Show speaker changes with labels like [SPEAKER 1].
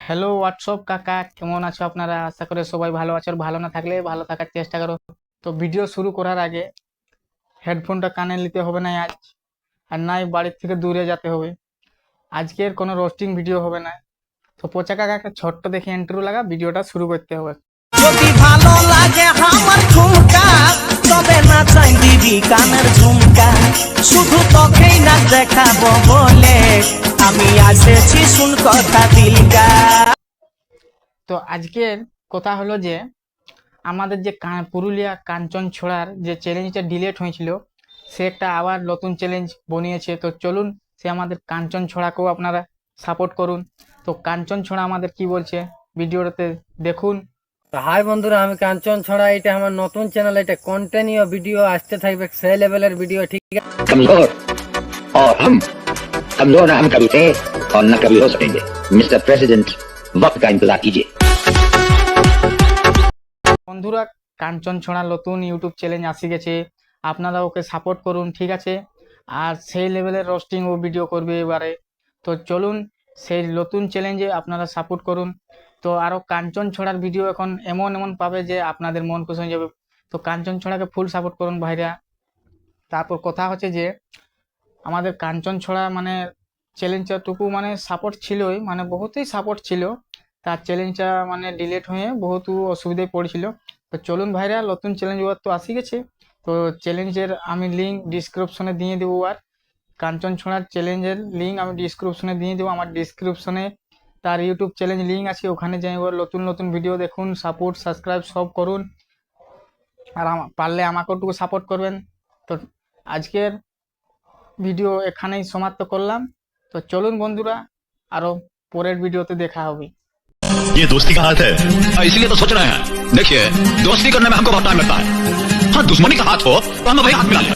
[SPEAKER 1] Hello WhatsApp কাকা, কেমন আছো আপনারা? আশা করে সবাই ভালো আছো, আর ভালো না থাকলে ভালো থাকার চেষ্টা করো। তো ভিডিও শুরু করার আগে হেডফোনটা কানে নিতে হবে না আজ, আর নাই বাড়ির থেকে দূরে যেতে হবে। আজকের কোনো রোস্টিং ভিডিও হবে না। তো পচা কাকা একটা ছোট্ট দেখে ইন্ট্রো লাগা, ভিডিওটা শুরু করতে হবে।
[SPEAKER 2] যদি ভালো লাগে আমার ঠুমকা, তবে না চাই দিবি কানের ঝুমকা। শুধু তোকেই না দেখাবো বলে আমি আসেছি, শুন কথা দিলকা।
[SPEAKER 1] তো আজকের কথা হলো যে আমাদের যে পুরুলিয়া কাঞ্চন ছোড়ার যে চ্যালেঞ্জটা ডিলেট হয়েছিল, সে একটা আবার নতুন চ্যালেঞ্জ বানিয়েছে। তো চলুন সে আমাদের কাঞ্চন ছোড়াকেও আপনারা সাপোর্ট করুন। তো কাঞ্চন ছোড়া আমাদের কি বলছে ভিডিওটাতে দেখুন।
[SPEAKER 3] তো হাই বন্ধুরা, আমি কাঞ্চন ছড়া। এটা আমার নতুন চ্যানেল। এটা কন্টিনিউ ভিডিও আসতে থাকবে, সেই লেভেলের ভিডিও, ঠিক আছে?
[SPEAKER 4] कमजोर और हम कमजोर ना हम कभी थे और न कभी हो सकेंगे। मिस्टर प्रेसिडेंट, वक्त का इंतजार कीजिए।
[SPEAKER 1] বন্ধুরা, কাঞ্চন ছোড়া নতুন ইউটিউব চ্যালেঞ্জ আসি গেছে, আপনারা ওকে সাপোর্ট করুন, ঠিক আছে? আর সেই লেভেলের রোস্টিং ও ভিডিও করবে এবারে। তো চলুন সেই নতুন চ্যালেঞ্জে আপনারা সাপোর্ট করুন। তো আরও কাঞ্চন ছড়ার ভিডিও এখন এমন এমন পাবে যে আপনাদের মন খুশি হয়ে যাবে। তো কাঞ্চন ছড়াকে ফুল সাপোর্ট করুন ভাইরা। তারপর কথা হচ্ছে যে আমাদের কাঞ্চন ছড়া মানে চ্যালেঞ্জটুকু মানে সাপোর্ট ছিলই, মানে বহুতই সাপোর্ট ছিল। তার চ্যালেঞ্জটা মানে ডিলেট হয়ে বহুত অসুবিধায় পড়েছিল। তো চলুন ভাইরা, নতুন চ্যালেঞ্জ ওর তো আসি গেছে। তো চ্যালেঞ্জের আমি লিঙ্ক ডিসক্রিপশনে দিয়ে দেবো। আর কাঞ্চন ছোড়ার চ্যালেঞ্জের লিঙ্ক আমি ডিসক্রিপশনে দিয়ে দেবো। আমার ডিসক্রিপশনে তার ইউটিউব চ্যালেঞ্জ লিঙ্ক আছে, ওখানে যাই ওর নতুন নতুন ভিডিও দেখুন, সাপোর্ট সাবস্ক্রাইব সব করুন। আর পারলে আমাকেও একটু সাপোর্ট করবেন। তো আজকের ভিডিও এখানেই সমাপ্ত করলাম। তো চলুন বন্ধুরা, আরো পরের ভিডিওতে দেখা হবে।
[SPEAKER 5] ये दोस्ती का हाथ है, इसलिए तो सोच रहे हैं। देखिए, दोस्ती करने में हमको बहुत टाइम लगता है। हाँ, दुश्मनी का हाथ हो तो हम भाई हाथ मिला लें।